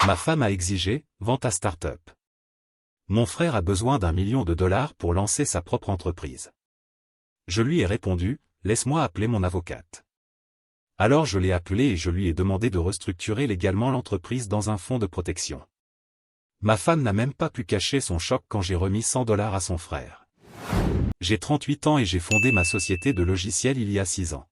Ma femme a exigé, vends ta start-up. Mon frère a besoin d'1 million de dollars pour lancer sa propre entreprise. Je lui ai répondu, laisse-moi appeler mon avocate. Alors je l'ai appelé et je lui ai demandé de restructurer légalement l'entreprise dans un fonds de protection. Ma femme n'a même pas pu cacher son choc quand j'ai remis 100 dollars à son frère. J'ai 38 ans et j'ai fondé ma société de logiciels il y a 6 ans.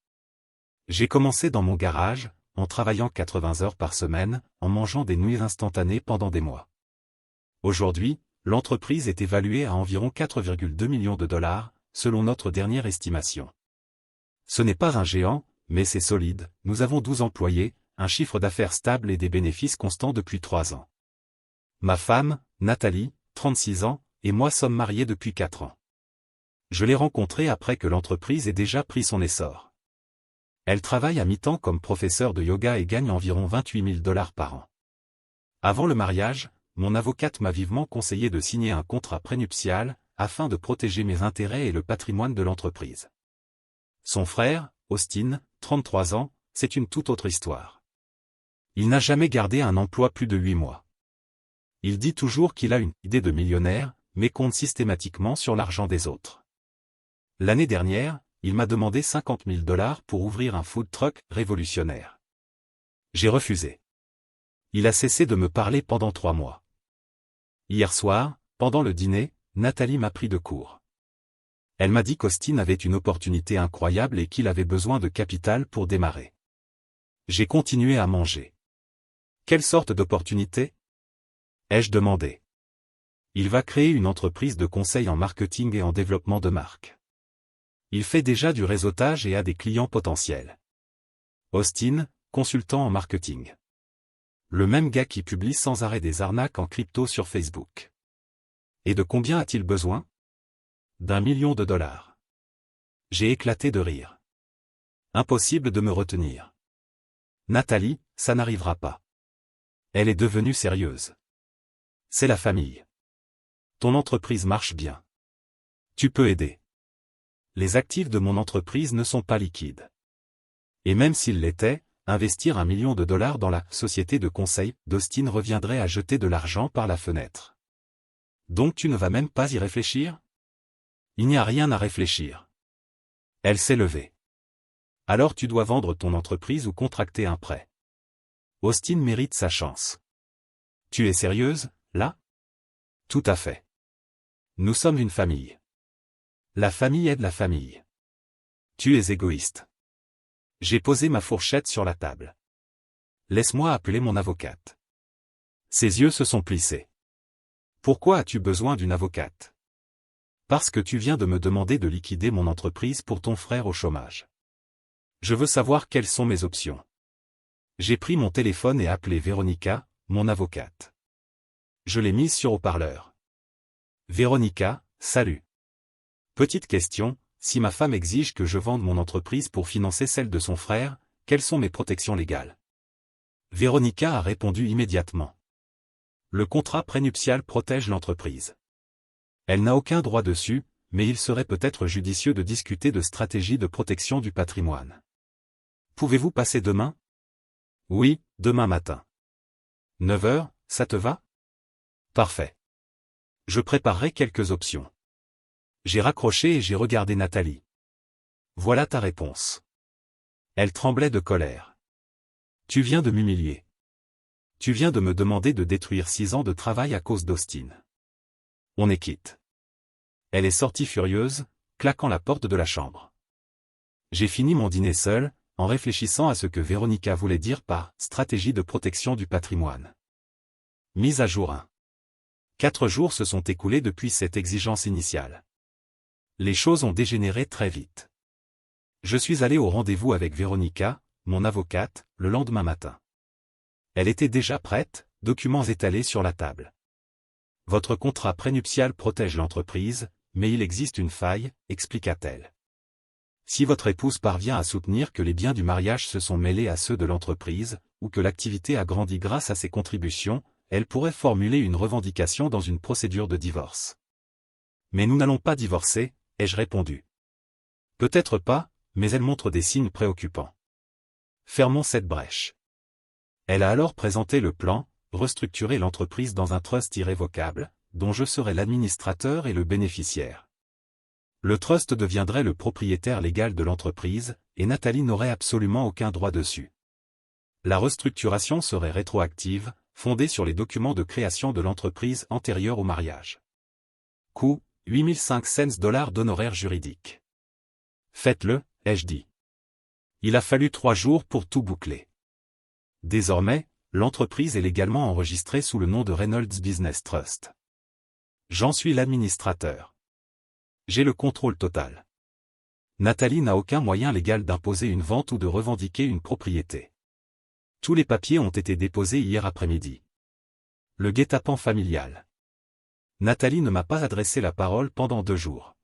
J'ai commencé dans mon garage, en travaillant 80 heures par semaine, en mangeant des nouilles instantanées pendant des mois. Aujourd'hui, l'entreprise est évaluée à environ 4,2 millions de dollars, selon notre dernière estimation. Ce n'est pas un géant, mais c'est solide, nous avons 12 employés, un chiffre d'affaires stable et des bénéfices constants depuis 3 ans. Ma femme, Nathalie, 36 ans, et moi sommes mariés depuis 4 ans. Je l'ai rencontrée après que l'entreprise ait déjà pris son essor. Elle travaille à mi-temps comme professeure de yoga et gagne environ 28 000 dollars par an. Avant le mariage, mon avocate m'a vivement conseillé de signer un contrat prénuptial, afin de protéger mes intérêts et le patrimoine de l'entreprise. Son frère, Austin, 33 ans, c'est une toute autre histoire. Il n'a jamais gardé un emploi plus de 8 mois. Il dit toujours qu'il a une idée de millionnaire, mais compte systématiquement sur l'argent des autres. L'année dernière, il m'a demandé 50 000 dollars pour ouvrir un food truck révolutionnaire. J'ai refusé. Il a cessé de me parler pendant 3 mois. Hier soir, pendant le dîner, Nathalie m'a pris de court. Elle m'a dit qu'Austin avait une opportunité incroyable et qu'il avait besoin de capital pour démarrer. J'ai continué à manger. Quelle sorte d'opportunité ? Ai-je demandé. Il va créer une entreprise de conseil en marketing et en développement de marque. Il fait déjà du réseautage et a des clients potentiels. Austin, consultant en marketing. Le même gars qui publie sans arrêt des arnaques en crypto sur Facebook. Et de combien a-t-il besoin ? d'1 million de dollars. J'ai éclaté de rire. Impossible de me retenir. Nathalie, ça n'arrivera pas. Elle est devenue sérieuse. C'est la famille. Ton entreprise marche bien. Tu peux aider. Les actifs de mon entreprise ne sont pas liquides. Et même s'ils l'étaient, investir 1 million de dollars dans la société de conseil d'Austin reviendrait à jeter de l'argent par la fenêtre. Donc tu ne vas même pas y réfléchir ? Il n'y a rien à réfléchir. Elle s'est levée. Alors tu dois vendre ton entreprise ou contracter un prêt. Austin mérite sa chance. Tu es sérieuse, là ? Tout à fait. Nous sommes une famille. La famille aide la famille. Tu es égoïste. J'ai posé ma fourchette sur la table. Laisse-moi appeler mon avocate. Ses yeux se sont plissés. Pourquoi as-tu besoin d'une avocate ? Parce que tu viens de me demander de liquider mon entreprise pour ton frère au chômage. Je veux savoir quelles sont mes options. J'ai pris mon téléphone et appelé Véronica, mon avocate. Je l'ai mise sur haut-parleur. Véronica, salut. Petite question, si ma femme exige que je vende mon entreprise pour financer celle de son frère, quelles sont mes protections légales ? Véronica a répondu immédiatement. Le contrat prénuptial protège l'entreprise. Elle n'a aucun droit dessus, mais il serait peut-être judicieux de discuter de stratégies de protection du patrimoine. Pouvez-vous passer demain ? Oui, demain matin. 9 heures, ça te va ? Parfait. Je préparerai quelques options. J'ai raccroché et j'ai regardé Nathalie. Voilà ta réponse. Elle tremblait de colère. Tu viens de m'humilier. Tu viens de me demander de détruire 6 ans de travail à cause d'Austin. On est quitte. Elle est sortie furieuse, claquant la porte de la chambre. J'ai fini mon dîner seul, en réfléchissant à ce que Véronica voulait dire par « stratégie de protection du patrimoine ». Mise à jour 1. 4 jours se sont écoulés depuis cette exigence initiale. Les choses ont dégénéré très vite. Je suis allé au rendez-vous avec Véronica, mon avocate, le lendemain matin. Elle était déjà prête, documents étalés sur la table. Votre contrat prénuptial protège l'entreprise, mais il existe une faille, expliqua-t-elle. Si votre épouse parvient à soutenir que les biens du mariage se sont mêlés à ceux de l'entreprise, ou que l'activité a grandi grâce à ses contributions, elle pourrait formuler une revendication dans une procédure de divorce. Mais nous n'allons pas divorcer, ai-je répondu. Peut-être pas, mais elle montre des signes préoccupants. Fermons cette brèche. Elle a alors présenté le plan, restructurer l'entreprise dans un trust irrévocable, dont je serai l'administrateur et le bénéficiaire. Le trust deviendrait le propriétaire légal de l'entreprise, et Nathalie n'aurait absolument aucun droit dessus. La restructuration serait rétroactive, fondée sur les documents de création de l'entreprise antérieurs au mariage. Coût, 8500 $ d'honoraires juridiques. Faites-le, ai-je dit. Il a fallu 3 jours pour tout boucler. Désormais, l'entreprise est légalement enregistrée sous le nom de Reynolds Business Trust. J'en suis l'administrateur. J'ai le contrôle total. Nathalie n'a aucun moyen légal d'imposer une vente ou de revendiquer une propriété. Tous les papiers ont été déposés hier après-midi. Le guet-apens familial. Nathalie ne m'a pas adressé la parole pendant 2 jours.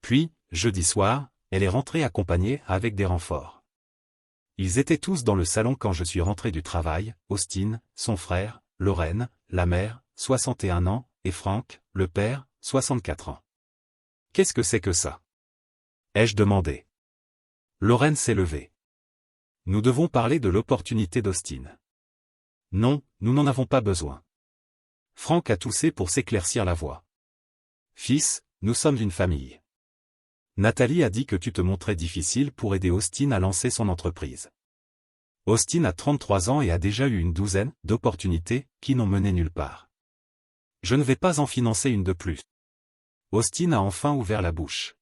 Puis, jeudi soir, elle est rentrée accompagnée avec des renforts. Ils étaient tous dans le salon quand je suis rentré du travail, Austin, son frère, Lorraine, la mère, 61 ans, et Frank, le père, 64 ans. Qu'est-ce que c'est que ça? Ai-je demandé. Lorraine s'est levée. Nous devons parler de l'opportunité d'Austin. Non, nous n'en avons pas besoin. Frank a toussé pour s'éclaircir la voix. Fils, nous sommes une famille. Nathalie a dit que tu te montrais difficile pour aider Austin à lancer son entreprise. Austin a 33 ans et a déjà eu une douzaine d'opportunités qui n'ont mené nulle part. Je ne vais pas en financer une de plus. Austin a enfin ouvert la bouche.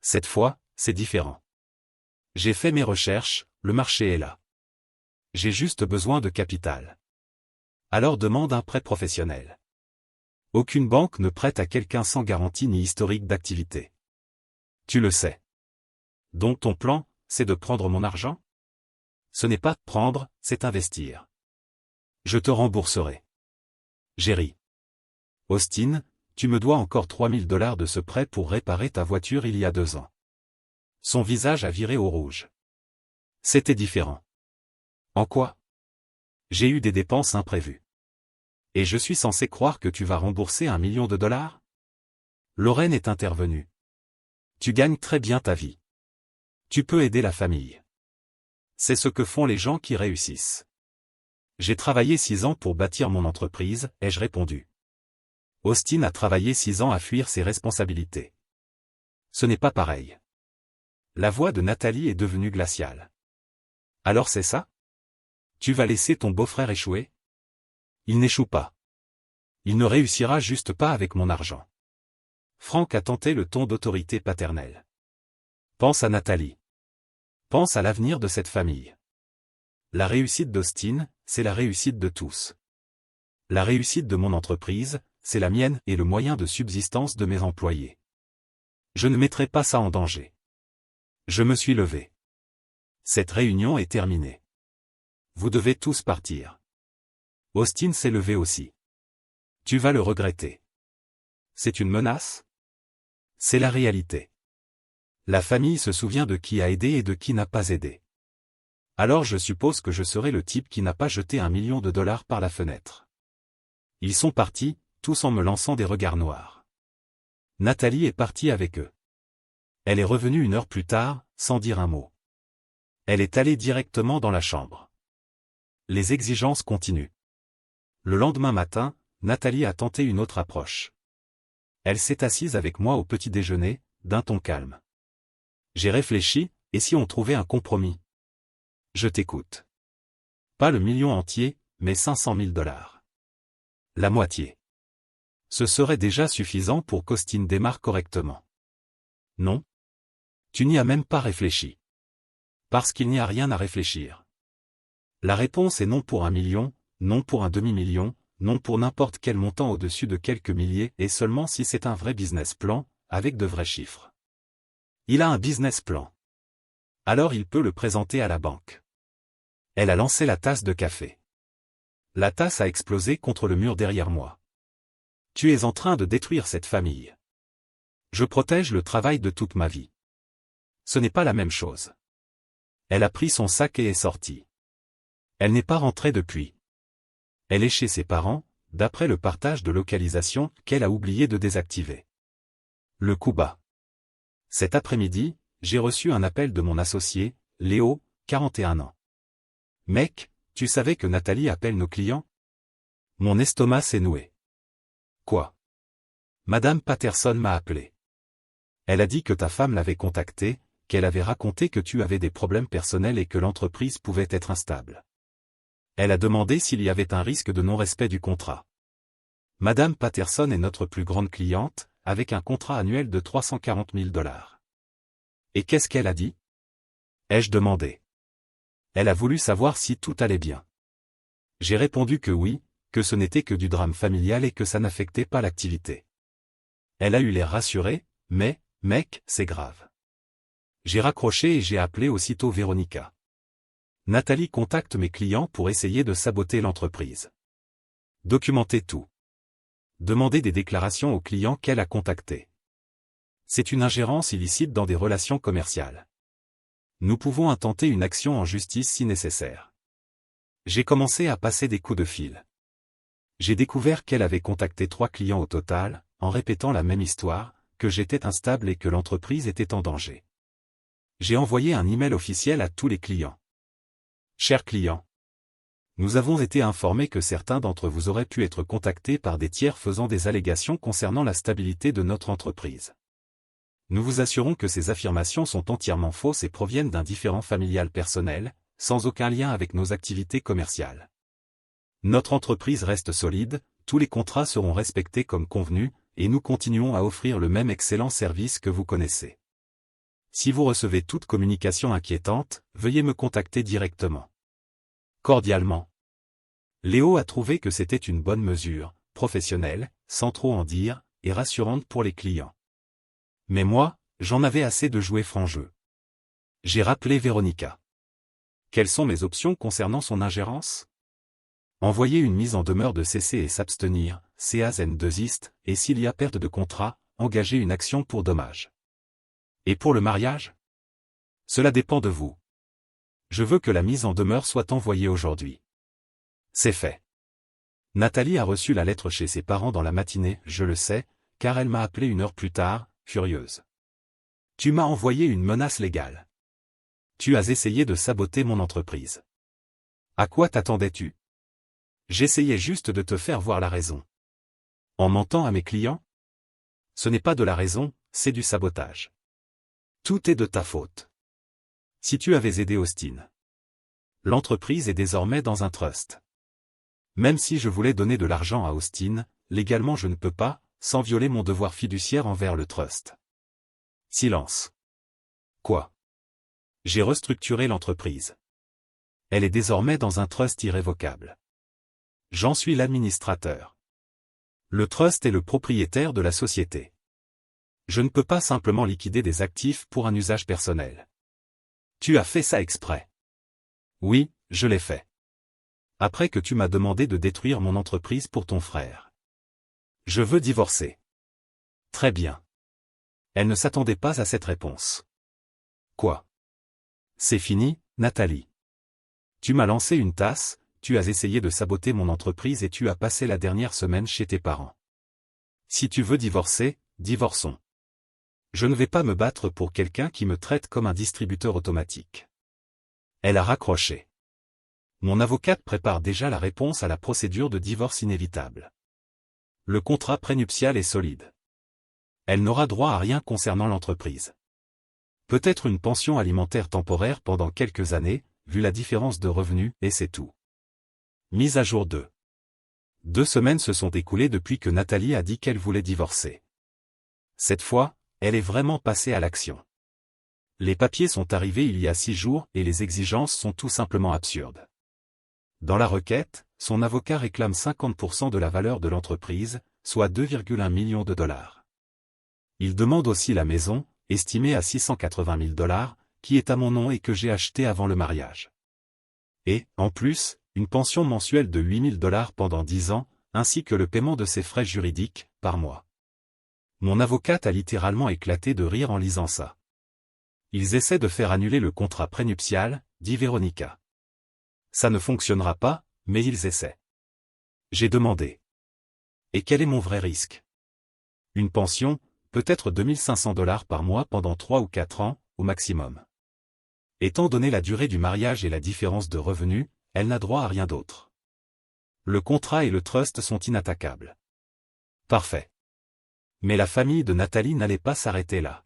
Cette fois, c'est différent. J'ai fait mes recherches, le marché est là. J'ai juste besoin de capital. Alors demande un prêt professionnel. Aucune banque ne prête à quelqu'un sans garantie ni historique d'activité. Tu le sais. Donc ton plan, c'est de prendre mon argent? Ce n'est pas prendre, c'est investir. Je te rembourserai. J'ai ri. Austin, tu me dois encore 3000 $ de ce prêt pour réparer ta voiture il y a 2 ans. Son visage a viré au rouge. C'était différent. En quoi? J'ai eu des dépenses imprévues. Et je suis censé croire que tu vas rembourser 1 million de $? Lorraine est intervenue. Tu gagnes très bien ta vie. Tu peux aider la famille. C'est ce que font les gens qui réussissent. J'ai travaillé 6 ans pour bâtir mon entreprise, ai-je répondu. Austin a travaillé 6 ans à fuir ses responsabilités. Ce n'est pas pareil. La voix de Nathalie est devenue glaciale. Alors c'est ça? Tu vas laisser ton beau-frère échouer? Il n'échoue pas. Il ne réussira juste pas avec mon argent. Frank a tenté le ton d'autorité paternelle. Pense à Nathalie. Pense à l'avenir de cette famille. La réussite d'Austin, c'est la réussite de tous. La réussite de mon entreprise, c'est la mienne et le moyen de subsistance de mes employés. Je ne mettrai pas ça en danger. Je me suis levé. Cette réunion est terminée. Vous devez tous partir. Austin s'est levé aussi. Tu vas le regretter. C'est une menace? C'est la réalité. La famille se souvient de qui a aidé et de qui n'a pas aidé. Alors je suppose que je serai le type qui n'a pas jeté 1 million de $ par la fenêtre. Ils sont partis, tous en me lançant des regards noirs. Nathalie est partie avec eux. Elle est revenue 1 heure plus tard, sans dire un mot. Elle est allée directement dans la chambre. Les exigences continuent. Le lendemain matin, Nathalie a tenté une autre approche. Elle s'est assise avec moi au petit déjeuner, d'un ton calme. J'ai réfléchi, et si on trouvait un compromis? Je t'écoute. Pas le million entier, mais 500 000 $. La moitié. Ce serait déjà suffisant pour qu'Austin démarre correctement. Non? Tu n'y as même pas réfléchi. Parce qu'il n'y a rien à réfléchir. La réponse est non pour 1 million, non pour un demi-million, non pour n'importe quel montant au-dessus de quelques milliers et seulement si c'est un vrai business plan, avec de vrais chiffres. Il a un business plan. Alors il peut le présenter à la banque. Elle a lancé la tasse de café. La tasse a explosé contre le mur derrière moi. Tu es en train de détruire cette famille. Je protège le travail de toute ma vie. Ce n'est pas la même chose. Elle a pris son sac et est sortie. Elle n'est pas rentrée depuis. Elle est chez ses parents, d'après le partage de localisation qu'elle a oublié de désactiver. Le coup bas. Cet après-midi, j'ai reçu un appel de mon associé, Léo, 41 ans. Mec, tu savais que Nathalie appelle nos clients? Mon estomac s'est noué. Quoi? Madame Patterson m'a appelé. Elle a dit que ta femme l'avait contacté, qu'elle avait raconté que tu avais des problèmes personnels et que l'entreprise pouvait être instable. Elle a demandé s'il y avait un risque de non-respect du contrat. Madame Patterson est notre plus grande cliente, avec un contrat annuel de 340 000 $. Et qu'est-ce qu'elle a dit? Ai-je demandé. Elle a voulu savoir si tout allait bien. J'ai répondu que oui, que ce n'était que du drame familial et que ça n'affectait pas l'activité. Elle a eu l'air rassurée, mais, mec, c'est grave. J'ai raccroché et j'ai appelé aussitôt Véronica. Nathalie contacte mes clients pour essayer de saboter l'entreprise. Documenter tout. Demander des déclarations aux clients qu'elle a contactés. C'est une ingérence illicite dans des relations commerciales. Nous pouvons intenter une action en justice si nécessaire. J'ai commencé à passer des coups de fil. J'ai découvert qu'elle avait contacté 3 clients au total, en répétant la même histoire, que j'étais instable et que l'entreprise était en danger. J'ai envoyé un email officiel à tous les clients. Chers clients, nous avons été informés que certains d'entre vous auraient pu être contactés par des tiers faisant des allégations concernant la stabilité de notre entreprise. Nous vous assurons que ces affirmations sont entièrement fausses et proviennent d'un différend familial personnel, sans aucun lien avec nos activités commerciales. Notre entreprise reste solide, tous les contrats seront respectés comme convenu, et nous continuons à offrir le même excellent service que vous connaissez. Si vous recevez toute communication inquiétante, veuillez me contacter directement. Cordialement. Léo a trouvé que c'était une bonne mesure, professionnelle, sans trop en dire, et rassurante pour les clients. Mais moi, j'en avais assez de jouer franc jeu. J'ai rappelé Véronica. Quelles sont mes options concernant son ingérence? Envoyer une mise en demeure de cesser et s'abstenir, CASN2ist, et s'il y a perte de contrat, engager une action pour dommages. Et pour le mariage? Cela dépend de vous. Je veux que la mise en demeure soit envoyée aujourd'hui. C'est fait. Nathalie a reçu la lettre chez ses parents dans la matinée, je le sais, car elle m'a appelé 1 heure plus tard, furieuse. Tu m'as envoyé une menace légale. Tu as essayé de saboter mon entreprise. À quoi t'attendais-tu? J'essayais juste de te faire voir la raison. En mentant à mes clients? Ce n'est pas de la raison, c'est du sabotage. Tout est de ta faute. Si tu avais aidé Austin. L'entreprise est désormais dans un trust. Même si je voulais donner de l'argent à Austin, légalement je ne peux pas, sans violer mon devoir fiduciaire envers le trust. Silence. Quoi? J'ai restructuré l'entreprise. Elle est désormais dans un trust irrévocable. J'en suis l'administrateur. Le trust est le propriétaire de la société. Je ne peux pas simplement liquider des actifs pour un usage personnel. Tu as fait ça exprès. Oui, je l'ai fait. Après que tu m'as demandé de détruire mon entreprise pour ton frère. Je veux divorcer. Très bien. Elle ne s'attendait pas à cette réponse. Quoi? C'est fini, Nathalie. Tu m'as lancé une tasse, tu as essayé de saboter mon entreprise et tu as passé la dernière semaine chez tes parents. Si tu veux divorcer, divorçons. Je ne vais pas me battre pour quelqu'un qui me traite comme un distributeur automatique. Elle a raccroché. Mon avocate prépare déjà la réponse à la procédure de divorce inévitable. Le contrat prénuptial est solide. Elle n'aura droit à rien concernant l'entreprise. Peut-être une pension alimentaire temporaire pendant quelques années, vu la différence de revenus, et c'est tout. Mise à jour 2. 2 semaines se sont écoulées depuis que Nathalie a dit qu'elle voulait divorcer. Cette fois, elle est vraiment passée à l'action. Les papiers sont arrivés il y a 6 jours et les exigences sont tout simplement absurdes. Dans la requête, son avocat réclame 50% de la valeur de l'entreprise, soit 2,1 millions de dollars. Il demande aussi la maison, estimée à 680 000 $, qui est à mon nom et que j'ai achetée avant le mariage. Et, en plus, une pension mensuelle de 8 000 $ pendant 10 ans, ainsi que le paiement de ses frais juridiques, par mois. Mon avocate a littéralement éclaté de rire en lisant ça. Ils essaient de faire annuler le contrat prénuptial, dit Véronica. Ça ne fonctionnera pas, mais ils essaient. J'ai demandé. Et quel est mon vrai risque? Une pension, peut-être 2 500 $ par mois pendant 3 ou 4 ans, au maximum. Étant donné la durée du mariage et la différence de revenus, elle n'a droit à rien d'autre. Le contrat et le trust sont inattaquables. Parfait. Mais la famille de Nathalie n'allait pas s'arrêter là.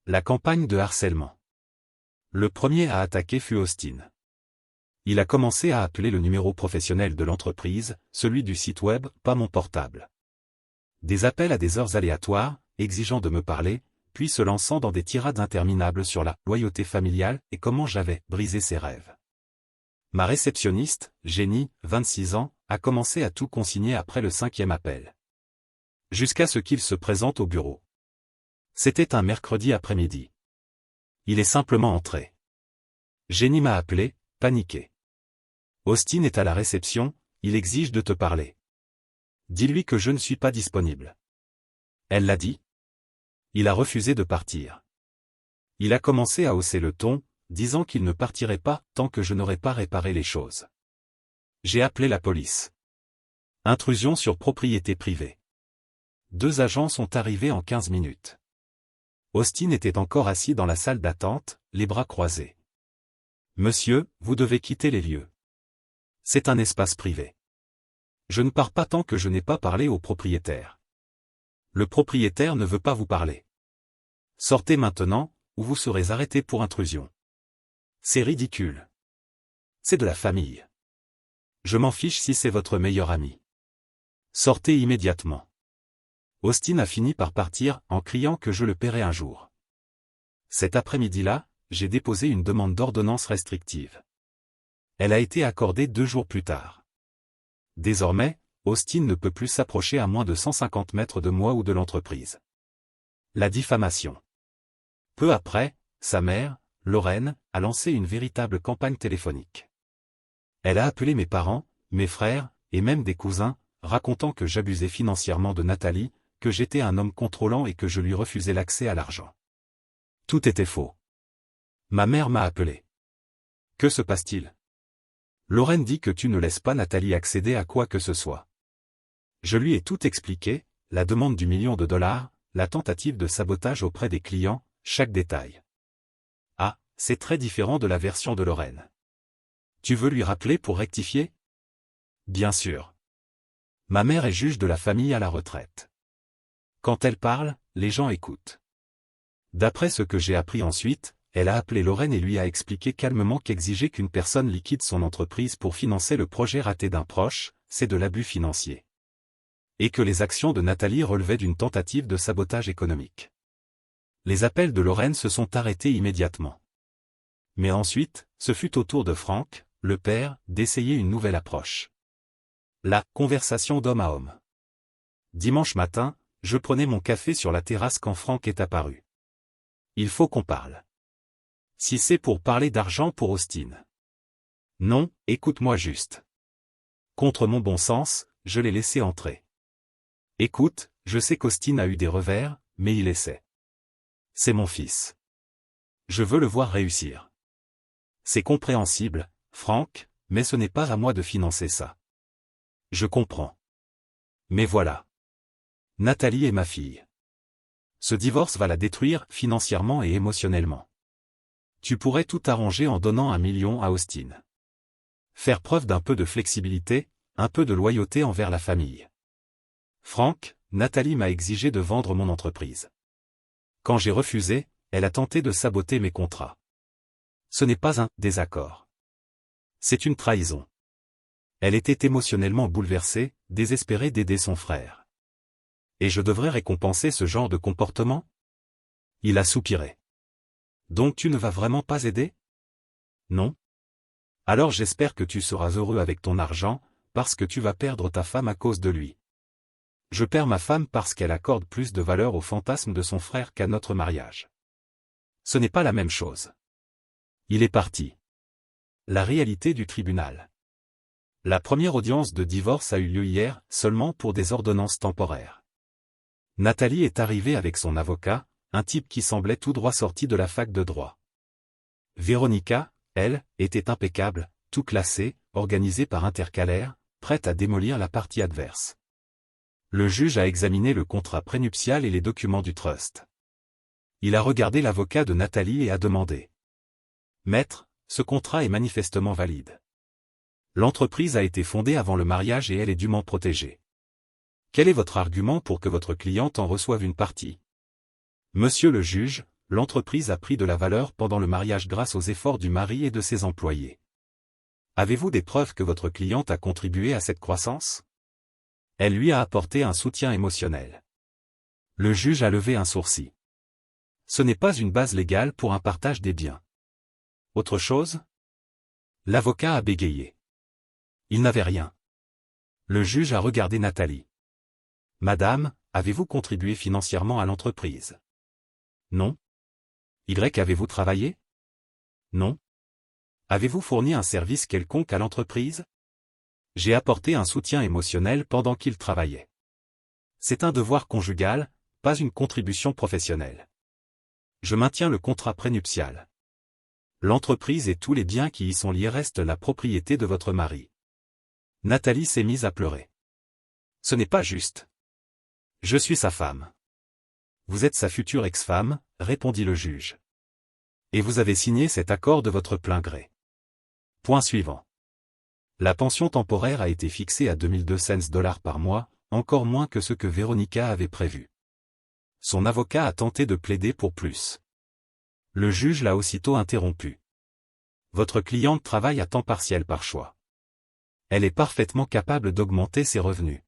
La campagne de harcèlement. Le premier à attaquer fut Austin. Il a commencé à appeler le numéro professionnel de l'entreprise, celui du site web, pas mon portable. Des appels à des heures aléatoires, exigeant de me parler, puis se lançant dans des tirades interminables sur la loyauté familiale et comment j'avais brisé ses rêves. Ma réceptionniste, Jenny, 26 ans, a commencé à tout consigner après le 5e appel. Jusqu'à ce qu'il se présente au bureau. C'était un mercredi après-midi. Il est simplement entré. Jenny m'a appelé, paniqué. Austin est à la réception, il exige de te parler. Dis-lui que je ne suis pas disponible. Elle l'a dit. Il a refusé de partir. Il a commencé à hausser le ton, disant qu'il ne partirait pas tant que je n'aurais pas réparé les choses. J'ai appelé la police. Intrusion sur propriété privée. 2 agents sont arrivés en 15 minutes. Austin était encore assis dans la salle d'attente, les bras croisés. Monsieur, vous devez quitter les lieux. C'est un espace privé. Je ne pars pas tant que je n'ai pas parlé au propriétaire. Le propriétaire ne veut pas vous parler. Sortez maintenant, ou vous serez arrêté pour intrusion. C'est ridicule. C'est de la famille. Je m'en fiche si c'est votre meilleur ami. Sortez immédiatement. Austin a fini par partir en criant que je le paierai un jour. Cet après-midi-là, j'ai déposé une demande d'ordonnance restrictive. Elle a été accordée 2 jours plus tard. Désormais, Austin ne peut plus s'approcher à moins de 150 mètres de moi ou de l'entreprise. La diffamation. Peu après, sa mère, Lorraine, a lancé une véritable campagne téléphonique. Elle a appelé mes parents, mes frères, et même des cousins, racontant que j'abusais financièrement de Nathalie, que j'étais un homme contrôlant et que je lui refusais l'accès à l'argent. Tout était faux. Ma mère m'a appelé. Que se passe-t-il? Lorraine dit que tu ne laisses pas Nathalie accéder à quoi que ce soit. Je lui ai tout expliqué, la demande du $1 million, la tentative de sabotage auprès des clients, chaque détail. Ah, c'est très différent de la version de Lorraine. Tu veux lui rappeler pour rectifier? Bien sûr. Ma mère est juge de la famille à la retraite. Quand elle parle, les gens écoutent. D'après ce que j'ai appris ensuite, elle a appelé Lorraine et lui a expliqué calmement qu'exiger qu'une personne liquide son entreprise pour financer le projet raté d'un proche, c'est de l'abus financier. Et que les actions de Nathalie relevaient d'une tentative de sabotage économique. Les appels de Lorraine se sont arrêtés immédiatement. Mais ensuite, ce fut au tour de Franck, le père, d'essayer une nouvelle approche. La conversation d'homme à homme. Dimanche matin, je prenais mon café sur la terrasse quand Franck est apparu. Il faut qu'on parle. Si c'est pour parler d'argent pour Austin. Non, écoute-moi juste. Contre mon bon sens, je l'ai laissé entrer. Écoute, je sais qu'Austin a eu des revers, mais il essaie. C'est mon fils. Je veux le voir réussir. C'est compréhensible, Franck, mais ce n'est pas à moi de financer ça. Je comprends. Mais voilà. Nathalie est ma fille. Ce divorce va la détruire financièrement et émotionnellement. Tu pourrais tout arranger en donnant $1 million à Austin. Faire preuve d'un peu de flexibilité, un peu de loyauté envers la famille. Franck, Nathalie m'a exigé de vendre mon entreprise. Quand j'ai refusé, elle a tenté de saboter mes contrats. Ce n'est pas un désaccord. C'est une trahison. Elle était émotionnellement bouleversée, désespérée d'aider son frère. Et je devrais récompenser ce genre de comportement? Il a soupiré. Donc tu ne vas vraiment pas aider? Non. Alors j'espère que tu seras heureux avec ton argent, parce que tu vas perdre ta femme à cause de lui. Je perds ma femme parce qu'elle accorde plus de valeur au fantasme de son frère qu'à notre mariage. Ce n'est pas la même chose. Il est parti. La réalité du tribunal. La première audience de divorce a eu lieu hier, seulement pour des ordonnances temporaires. Nathalie est arrivée avec son avocat, un type qui semblait tout droit sorti de la fac de droit. Véronica, elle, était impeccable, tout classé, organisé par intercalaire, prête à démolir la partie adverse. Le juge a examiné le contrat prénuptial et les documents du trust. Il a regardé l'avocat de Nathalie et a demandé. Maître, ce contrat est manifestement valide. L'entreprise a été fondée avant le mariage et elle est dûment protégée. Quel est votre argument pour que votre cliente en reçoive une partie? Monsieur le juge, l'entreprise a pris de la valeur pendant le mariage grâce aux efforts du mari et de ses employés. Avez-vous des preuves que votre cliente a contribué à cette croissance? Elle lui a apporté un soutien émotionnel. Le juge a levé un sourcil. Ce n'est pas une base légale pour un partage des biens. Autre chose? L'avocat a bégayé. Il n'avait rien. Le juge a regardé Nathalie. Madame, avez-vous contribué financièrement à l'entreprise? Non. Y avez-vous travaillé? Non. Avez-vous fourni un service quelconque à l'entreprise? J'ai apporté un soutien émotionnel pendant qu'il travaillait. C'est un devoir conjugal, pas une contribution professionnelle. Je maintiens le contrat prénuptial. L'entreprise et tous les biens qui y sont liés restent la propriété de votre mari. Nathalie s'est mise à pleurer. Ce n'est pas juste. Je suis sa femme. Vous êtes sa future ex-femme, répondit le juge. Et vous avez signé cet accord de votre plein gré. Point suivant. La pension temporaire a été fixée à $2200 par mois, encore moins que ce que Véronica avait prévu. Son avocat a tenté de plaider pour plus. Le juge l'a aussitôt interrompu. Votre cliente travaille à temps partiel par choix. Elle est parfaitement capable d'augmenter ses revenus.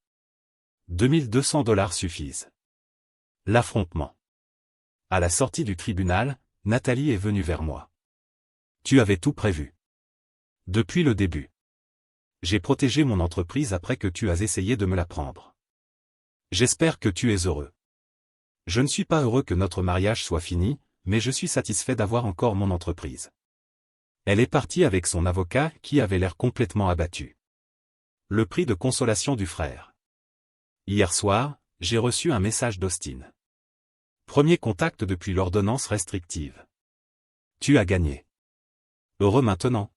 $2200 suffisent. L'affrontement. À la sortie du tribunal, Nathalie est venue vers moi. Tu avais tout prévu. Depuis le début. J'ai protégé mon entreprise après que tu as essayé de me la prendre. J'espère que tu es heureux. Je ne suis pas heureux que notre mariage soit fini, mais je suis satisfait d'avoir encore mon entreprise. Elle est partie avec son avocat qui avait l'air complètement abattu. Le prix de consolation du frère. Hier soir, j'ai reçu un message d'Austin. Premier contact depuis l'ordonnance restrictive. Tu as gagné. Heureux maintenant.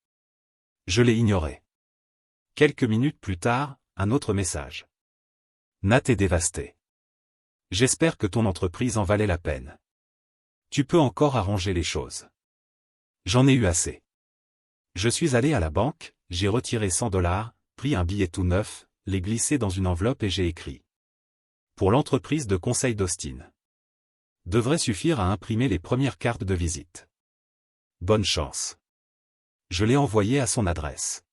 Je l'ai ignoré. Quelques minutes plus tard, un autre message. Nat est dévasté. J'espère que ton entreprise en valait la peine. Tu peux encore arranger les choses. J'en ai eu assez. Je suis allé à la banque, j'ai retiré $100, pris un billet tout neuf, l'ai glissé dans une enveloppe et j'ai écrit. Pour l'entreprise de conseil d'Austin. Devrait suffire à imprimer les premières cartes de visite. Bonne chance. Je l'ai envoyé à son adresse.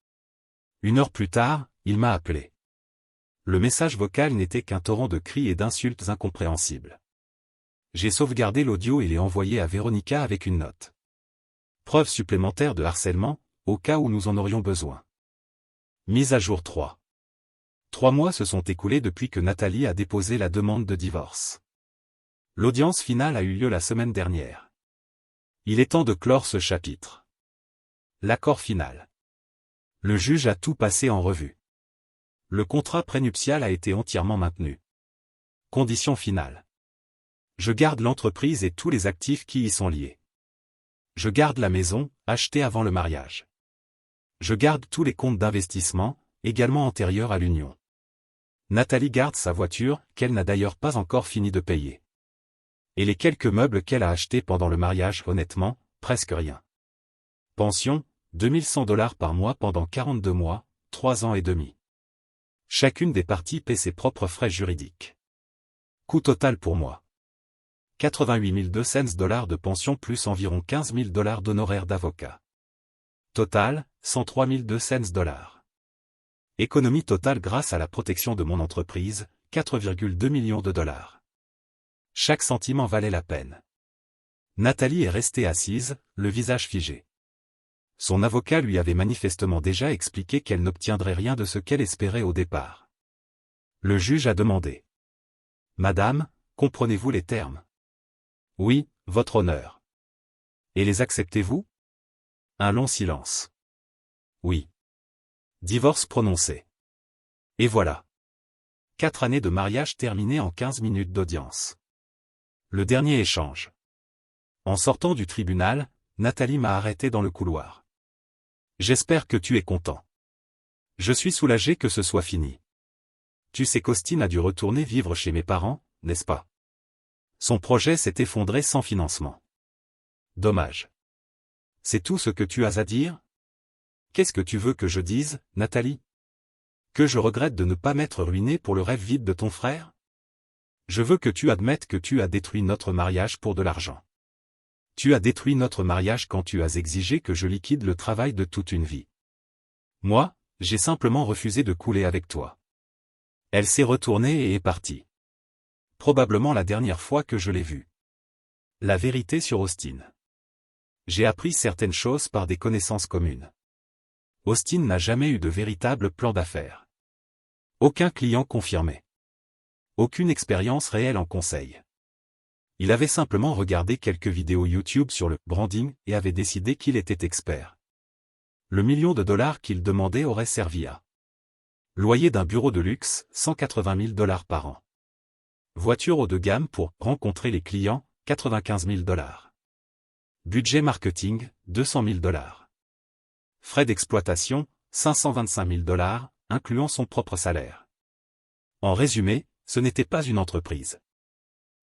1 heure plus tard, il m'a appelé. Le message vocal n'était qu'un torrent de cris et d'insultes incompréhensibles. J'ai sauvegardé l'audio et l'ai envoyé à Véronica avec une note. Preuve supplémentaire de harcèlement, au cas où nous en aurions besoin. Mise à jour 3. 3 mois se sont écoulés depuis que Nathalie a déposé la demande de divorce. L'audience finale a eu lieu la semaine dernière. Il est temps de clore ce chapitre. L'accord final. Le juge a tout passé en revue. Le contrat prénuptial a été entièrement maintenu. Condition finale. Je garde l'entreprise et tous les actifs qui y sont liés. Je garde la maison, achetée avant le mariage. Je garde tous les comptes d'investissement, également antérieurs à l'union. Nathalie garde sa voiture, qu'elle n'a d'ailleurs pas encore fini de payer. Et les quelques meubles qu'elle a achetés pendant le mariage, honnêtement, presque rien. Pension, $2100 par mois pendant 42 mois, 3 ans et demi. Chacune des parties paie ses propres frais juridiques. Coût total pour moi. $88 200 de pension plus environ $15 000 d'honoraires d'avocat. Total, $103 200. Économie totale grâce à la protection de mon entreprise, $4,2 millions. Chaque centime en valait la peine. Nathalie est restée assise, le visage figé. Son avocat lui avait manifestement déjà expliqué qu'elle n'obtiendrait rien de ce qu'elle espérait au départ. Le juge a demandé. Madame, comprenez-vous les termes? Oui, votre honneur. Et les acceptez-vous? Un long silence. Oui. Divorce prononcé. Et voilà. 4 années de mariage terminées en 15 minutes d'audience. Le dernier échange. En sortant du tribunal, Nathalie m'a arrêté dans le couloir. J'espère que tu es content. Je suis soulagé que ce soit fini. Tu sais qu'Austin a dû retourner vivre chez mes parents, n'est-ce pas? Son projet s'est effondré sans financement. Dommage. C'est tout ce que tu as à dire? Qu'est-ce que tu veux que je dise, Nathalie? Que je regrette de ne pas m'être ruiné pour le rêve vide de ton frère? Je veux que tu admettes que tu as détruit notre mariage pour de l'argent. Tu as détruit notre mariage quand tu as exigé que je liquide le travail de toute une vie. Moi, j'ai simplement refusé de couler avec toi. Elle s'est retournée et est partie. Probablement la dernière fois que je l'ai vue. La vérité sur Austin. J'ai appris certaines choses par des connaissances communes. Austin n'a jamais eu de véritable plan d'affaires. Aucun client confirmé. Aucune expérience réelle en conseil. Il avait simplement regardé quelques vidéos YouTube sur le branding et avait décidé qu'il était expert. Le million de dollars qu'il demandait aurait servi à loyer d'un bureau de luxe, 180 000 dollars par an. Voiture haut de gamme pour rencontrer les clients, 95 000 dollars. Budget marketing, 200 000 dollars. Frais d'exploitation, 525 000 dollars, incluant son propre salaire. En résumé, ce n'était pas une entreprise.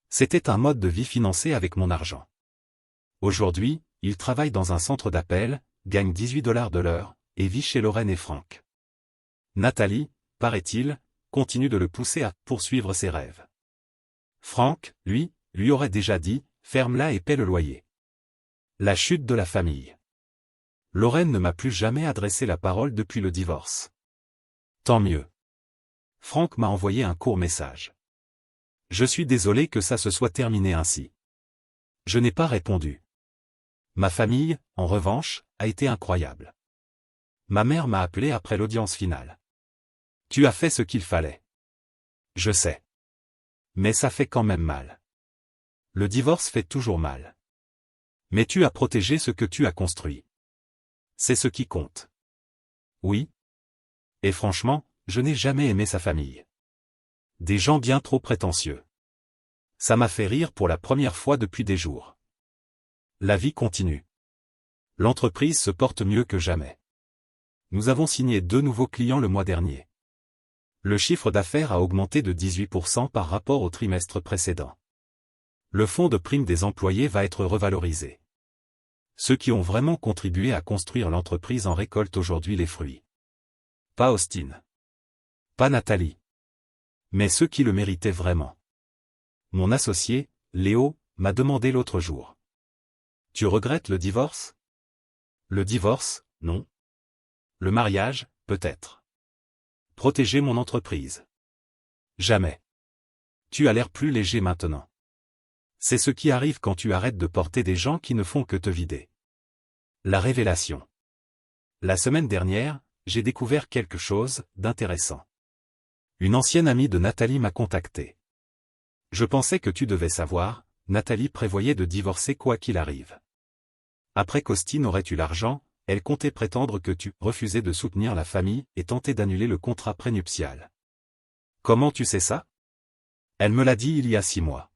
C'était un mode de vie financé avec mon argent. Aujourd'hui, il travaille dans un centre d'appel, gagne 18 dollars de l'heure, et vit chez Lorraine et Franck. Nathalie, paraît-il, continue de le pousser à poursuivre ses rêves. Franck, lui aurait déjà dit, ferme-la et paie le loyer. La chute de la famille. Lorraine ne m'a plus jamais adressé la parole depuis le divorce. Tant mieux. Franck m'a envoyé un court message. Je suis désolé que ça se soit terminé ainsi. Je n'ai pas répondu. Ma famille, en revanche, a été incroyable. Ma mère m'a appelé après l'audience finale. Tu as fait ce qu'il fallait. Je sais. Mais ça fait quand même mal. Le divorce fait toujours mal. Mais tu as protégé ce que tu as construit. C'est ce qui compte. Oui. Et franchement, je n'ai jamais aimé sa famille. Des gens bien trop prétentieux. Ça m'a fait rire pour la première fois depuis des jours. La vie continue. L'entreprise se porte mieux que jamais. Nous avons signé 2 nouveaux clients le mois dernier. Le chiffre d'affaires a augmenté de 18% par rapport au trimestre précédent. Le fonds de prime des employés va être revalorisé. Ceux qui ont vraiment contribué à construire l'entreprise en récoltent aujourd'hui les fruits. Pas Austin. Pas Nathalie. Mais ceux qui le méritaient vraiment. Mon associé, Léo, m'a demandé l'autre jour. Tu regrettes le divorce? Le divorce, non. Le mariage, peut-être. Protéger mon entreprise. Jamais. Tu as l'air plus léger maintenant. C'est ce qui arrive quand tu arrêtes de porter des gens qui ne font que te vider. La révélation. La semaine dernière, j'ai découvert quelque chose d'intéressant. Une ancienne amie de Nathalie m'a contacté. Je pensais que tu devais savoir, Nathalie prévoyait de divorcer quoi qu'il arrive. Après qu'Austin aurait eu l'argent, elle comptait prétendre que tu refusais de soutenir la famille et tentais d'annuler le contrat prénuptial. Comment tu sais ça? Elle me l'a dit il y a 6 mois.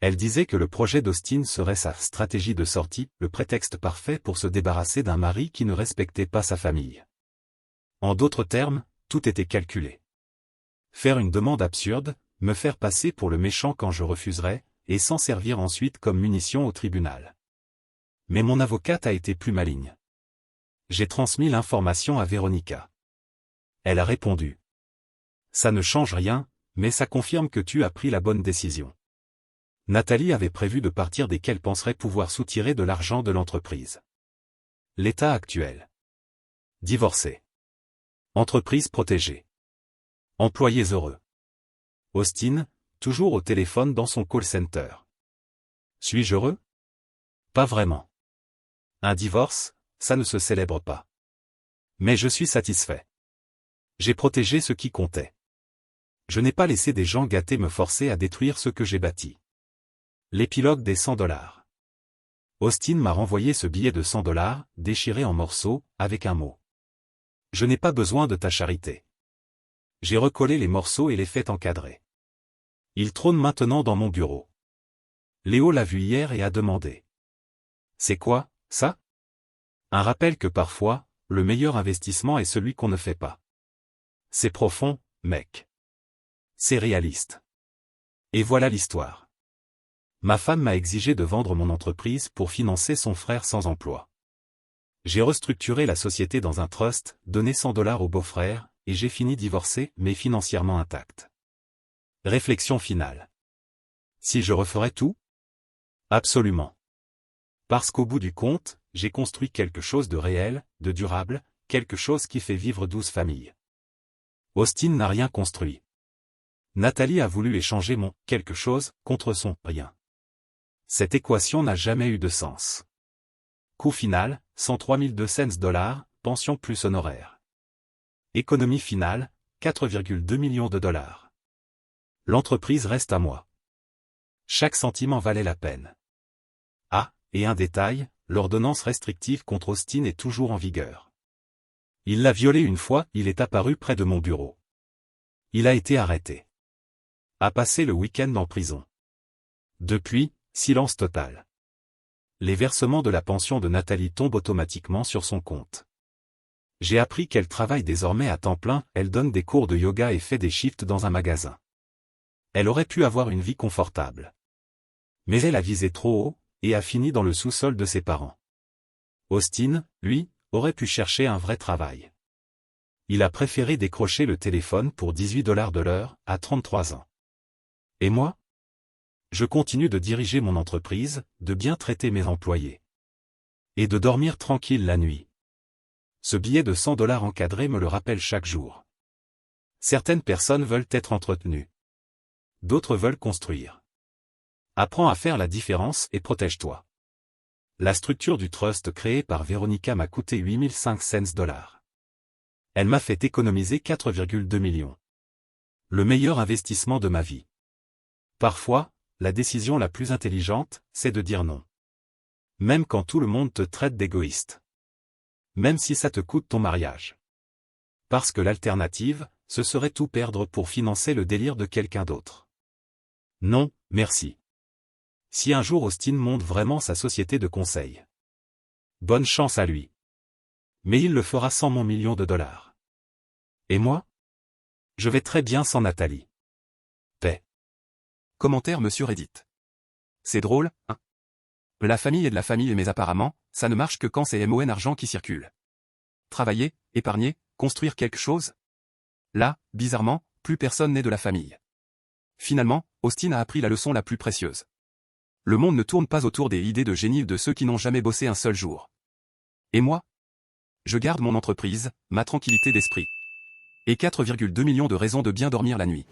Elle disait que le projet d'Austin serait sa stratégie de sortie, le prétexte parfait pour se débarrasser d'un mari qui ne respectait pas sa famille. En d'autres termes, tout était calculé. Faire une demande absurde, me faire passer pour le méchant quand je refuserais, et s'en servir ensuite comme munition au tribunal. Mais mon avocate a été plus maligne. J'ai transmis l'information à Véronica. Elle a répondu. Ça ne change rien, mais ça confirme que tu as pris la bonne décision. Nathalie avait prévu de partir dès qu'elle penserait pouvoir soutirer de l'argent de l'entreprise. L'état actuel. Divorcé. Entreprise protégée. Employés heureux. Austin, toujours au téléphone dans son call center. Suis-je heureux? Pas vraiment. Un divorce, ça ne se célèbre pas. Mais je suis satisfait. J'ai protégé ce qui comptait. Je n'ai pas laissé des gens gâtés me forcer à détruire ce que j'ai bâti. L'épilogue des 100 dollars. Austin m'a renvoyé ce billet de 100 dollars, déchiré en morceaux, avec un mot. Je n'ai pas besoin de ta charité. J'ai recollé les morceaux et les fait encadrer. Il trône maintenant dans mon bureau. Léo l'a vu hier et a demandé. C'est quoi, ça? Un rappel que parfois, le meilleur investissement est celui qu'on ne fait pas. C'est profond, mec. C'est réaliste. Et voilà l'histoire. Ma femme m'a exigé de vendre mon entreprise pour financer son frère sans emploi. J'ai restructuré la société dans un trust, donné 100 $ au beau-frère, et j'ai fini divorcé, mais financièrement intact. Réflexion finale. Si je referais tout? Absolument. Parce qu'au bout du compte, j'ai construit quelque chose de réel, de durable, quelque chose qui fait vivre 12 familles. Austin n'a rien construit. Nathalie a voulu échanger mon « quelque chose » contre son « rien ». Cette équation n'a jamais eu de sens. Coût final, 103 200 $, pension plus honoraires. Économie finale, 4,2 millions de $. L'entreprise reste à moi. Chaque centime en valait la peine. Ah, et un détail, l'ordonnance restrictive contre Austin est toujours en vigueur. Il l'a violée une fois, il est apparu près de mon bureau. Il a été arrêté. A passé le week-end en prison. Depuis, silence total. Les versements de la pension de Nathalie tombent automatiquement sur son compte. J'ai appris qu'elle travaille désormais à temps plein, elle donne des cours de yoga et fait des shifts dans un magasin. Elle aurait pu avoir une vie confortable. Mais elle a visé trop haut, et a fini dans le sous-sol de ses parents. Austin, lui, aurait pu chercher un vrai travail. Il a préféré décrocher le téléphone pour 18 $ de l'heure, à 33 ans. Et moi? Je continue de diriger mon entreprise, de bien traiter mes employés. Et de dormir tranquille la nuit. Ce billet de 100 $ encadré me le rappelle chaque jour. Certaines personnes veulent être entretenues. D'autres veulent construire. Apprends à faire la différence et protège-toi. La structure du trust créée par Véronica m'a coûté 8500 $. Elle m'a fait économiser 4,2 millions. Le meilleur investissement de ma vie. Parfois, la décision la plus intelligente, c'est de dire non. Même quand tout le monde te traite d'égoïste. Même si ça te coûte ton mariage. Parce que l'alternative, ce serait tout perdre pour financer le délire de quelqu'un d'autre. Non, merci. Si un jour Austin monte vraiment sa société de conseil. Bonne chance à lui. Mais il le fera sans mon million de $. Et moi? Je vais très bien sans Nathalie. Paix. Commentaire Monsieur Reddit. C'est drôle, hein? La famille est de la famille mais apparemment, ça ne marche que quand c'est MON argent qui circule. Travailler, épargner, construire quelque chose? Là, bizarrement, plus personne n'est de la famille. Finalement, Austin a appris la leçon la plus précieuse. Le monde ne tourne pas autour des idées de génie de ceux qui n'ont jamais bossé un seul jour. Et moi? Je garde mon entreprise, ma tranquillité d'esprit. Et 4,2 millions de raisons de bien dormir la nuit.